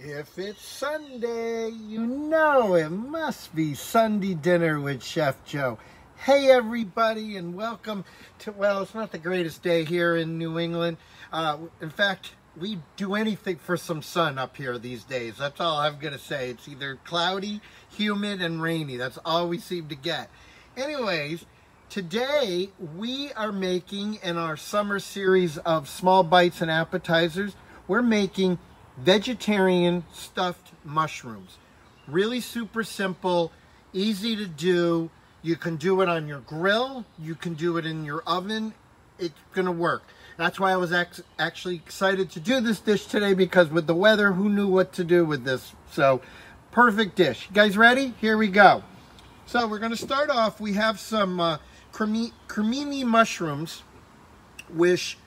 If it's Sunday, you know it must be Sunday dinner with Chef Joe. Hey everybody, and welcome to, well, it's not the greatest day here in New England. In fact, we do anything for some sun up here these days. That's all I'm going to say. It's either cloudy, humid, and rainy. That's all we seem to get. Anyways, today we are making, in our summer series of small bites and appetizers, we're making vegetarian stuffed mushrooms. Really super simple, easy to do. You can do it on your grill. You can do it in your oven. It's gonna work. That's why I was actually excited to do this dish today, because with the weather, who knew what to do with this? So, perfect dish. You guys ready? Here we go. So we're gonna start off. We have some cremini mushrooms, which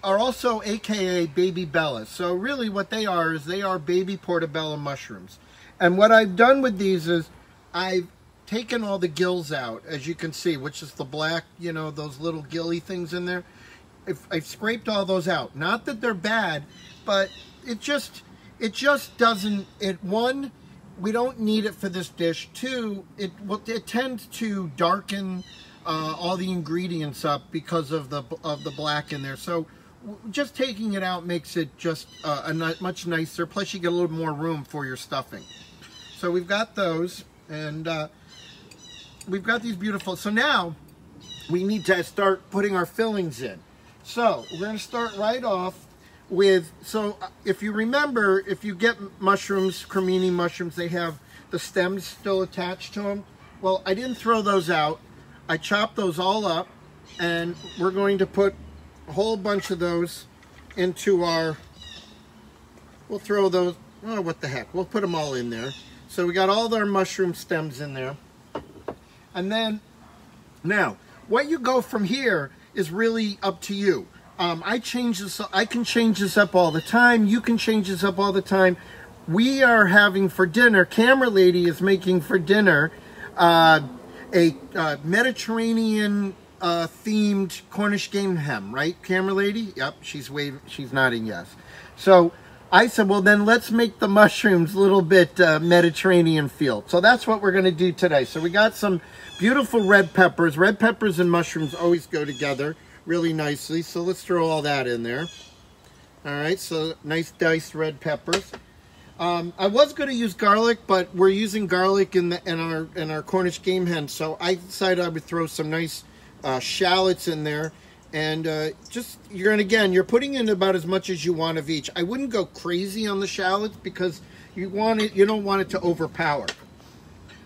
are also AKA baby bellas. So really what they are is they are baby portobello mushrooms. And what I've done with these is I've taken all the gills out, as you can see, which is the black, you know, those little gilly things in there. I've scraped all those out. Not that they're bad, but it just doesn't, one, we don't need it for this dish. Two, it tends to darken all the ingredients up because of the black in there. So just taking it out makes it just much nicer. Plus you get a little more room for your stuffing. So we've got those, and we've got these beautiful. So now we need to start putting our fillings in. So we're going to start right off with, so if you remember, if you get mushrooms, cremini mushrooms, they have the stems still attached to them. Well, I didn't throw those out. I chopped those all up, and we're going to put a whole bunch of those into our, we'll throw those, oh, what the heck, we'll put them all in there. So we got all our mushroom stems in there. And then, now, what you go from here is really up to you. I can change this up all the time. You can change this up all the time. We are having for dinner, Camera Lady is making for dinner a Mediterranean themed Cornish game ham, right, Camera Lady? Yep, she's nodding yes. So I said, well, then let's make the mushrooms a little bit Mediterranean feel. So that's what we're going to do today. So we got some beautiful red peppers. Red peppers and mushrooms always go together really nicely. So let's throw all that in there. All right, so nice diced red peppers. I was going to use garlic, but we're using garlic in our Cornish game hen, so I decided I would throw some nice shallots in there. And you're putting in about as much as you want of each. I wouldn't go crazy on the shallots because you don't want it to overpower.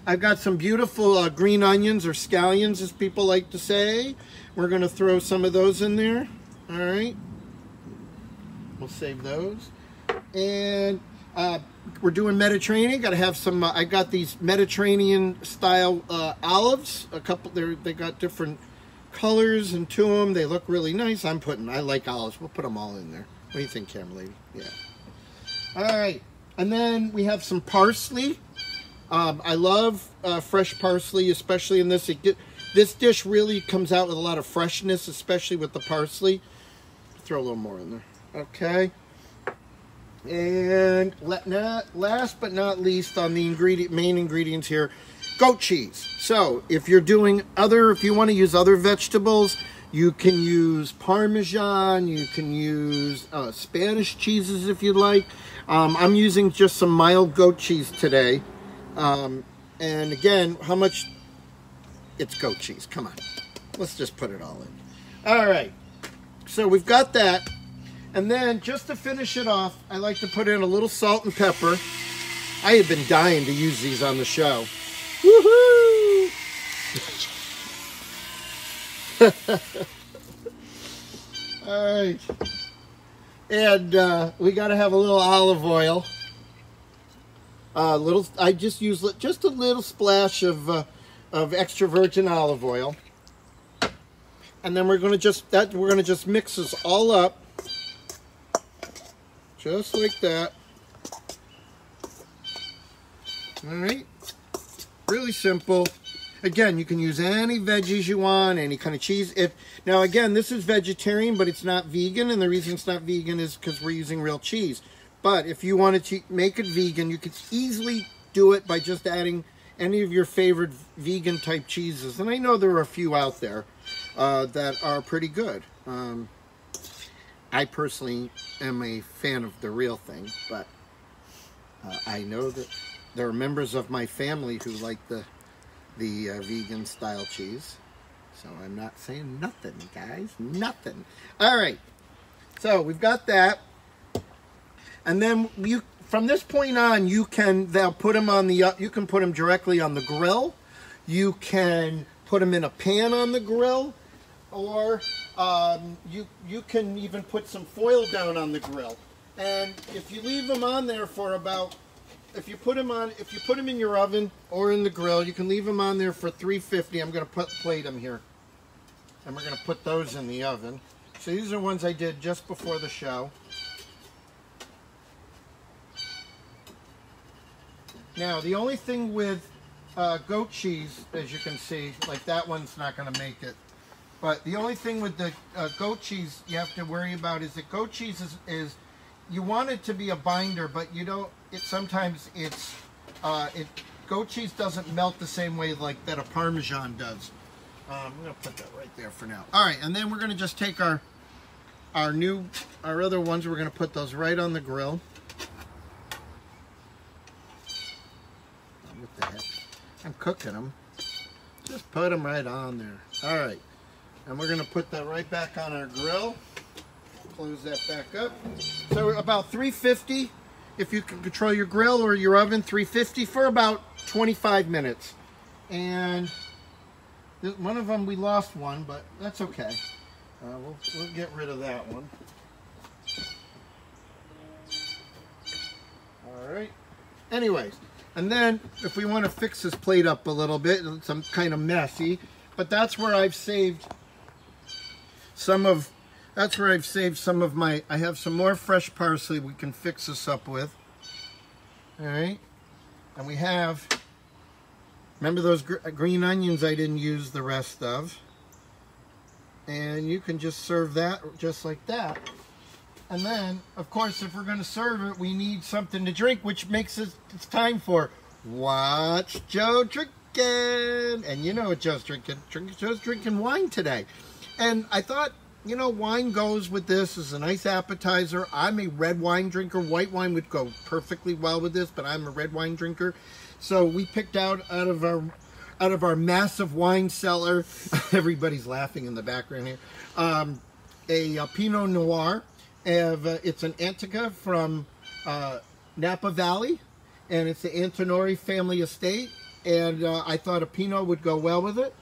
I've got some beautiful green onions, or scallions as people like to say. We're going to throw some of those in there. All right. We'll save those. And we're doing Mediterranean. Got to have some, I got these Mediterranean style olives. A couple, they got different colors into them. They look really nice. I like olives. We'll put them all in there. What do you think, Camera Lady? Yeah. All right. And then we have some parsley. I love fresh parsley, especially in this. This dish really comes out with a lot of freshness, especially with the parsley. Throw a little more in there. Okay. And last but not least, on the main ingredients here, goat cheese. So if you want to use other vegetables, you can use Parmesan, you can use Spanish cheeses if you'd like. I'm using just some mild goat cheese today. And again, how much? It's goat cheese. Come on. Let's just put it all in. All right. So we've got that. And then, just to finish it off, I like to put in a little salt and pepper. I had been dying to use these on the show. Woohoo! All right. And we got to have a little olive oil. I just use just a little splash of extra virgin olive oil. And then we're going to just mix this all up. Just like that. All right. Really simple. Again, you can use any veggies you want, any kind of cheese. Now, again, this is vegetarian, but it's not vegan, and the reason it's not vegan is because we're using real cheese. But if you wanted to make it vegan, you could easily do it by just adding any of your favorite vegan type cheeses. And I know there are a few out there that are pretty good. I personally am a fan of the real thing, but I know that there are members of my family who like the vegan style cheese. So I'm not saying nothing, guys. Nothing. All right. So we've got that. And then from this point on, they'll put them on you can put them directly on the grill. You can put them in a pan on the grill, or you can even put some foil down on the grill. And if you leave them on there for about, if you put them in your oven or in the grill, you can leave them on there for 350. I'm going to plate them here, and we're going to put those in the oven. So these are ones I did just before the show. Now, the only thing with goat cheese, as you can see, like that one's not going to make it. But the only thing with the goat cheese you have to worry about is that goat cheese is you want it to be a binder, but you don't. Goat cheese doesn't melt the same way like that a Parmesan does. I'm going to put that right there for now. All right, and then we're going to just take our other ones. We're going to put those right on the grill. What the heck? I'm cooking them. Just put them right on there. All right. And we're going to put that right back on our grill. Close that back up. So about 350, if you can control your grill or your oven, 350 for about 25 minutes. And one of them, we lost one, but that's okay. We'll get rid of that one. All right. Anyways. And then, if we want to fix this plate up a little bit, it's kind of messy, but that's where I've saved some of my, I have some more fresh parsley we can fix this up with. All right. And we have, remember those green onions I didn't use the rest of. And you can just serve that just like that. And then, of course, if we're going to serve it, we need something to drink, which makes it's time for What's Joe Drinking? And you know what Joe's drinking. Joe's drinking wine today. And I thought, you know, wine goes with this as a nice appetizer. I'm a red wine drinker. White wine would go perfectly well with this, but I'm a red wine drinker. So we picked out of our massive wine cellar, everybody's laughing in the background here, a Pinot Noir. It's an Antica from Napa Valley, and it's the Antinori family estate, and I thought a Pinot would go well with it.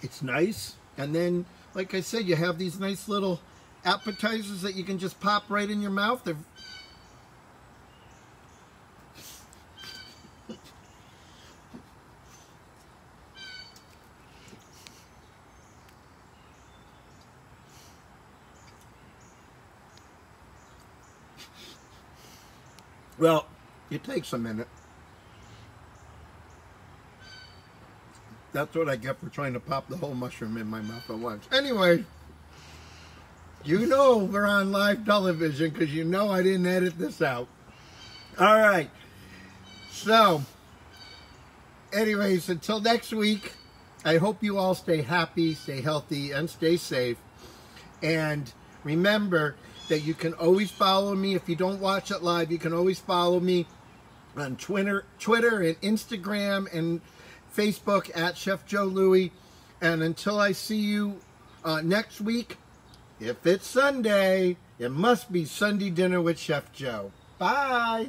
It's nice, and then, like I said, you have these nice little appetizers that you can just pop right in your mouth. They're well, it takes a minute. That's what I get for trying to pop the whole mushroom in my mouth at once. Anyway, you know we're on live television because you know I didn't edit this out. All right. So, anyways, until next week, I hope you all stay happy, stay healthy, and stay safe. And remember that you can always follow me. If you don't watch it live, you can always follow me on Twitter and Instagram and Facebook at Chef Joe Louie. And until I see you next week, if it's Sunday, it must be Sunday dinner with Chef Joe. Bye.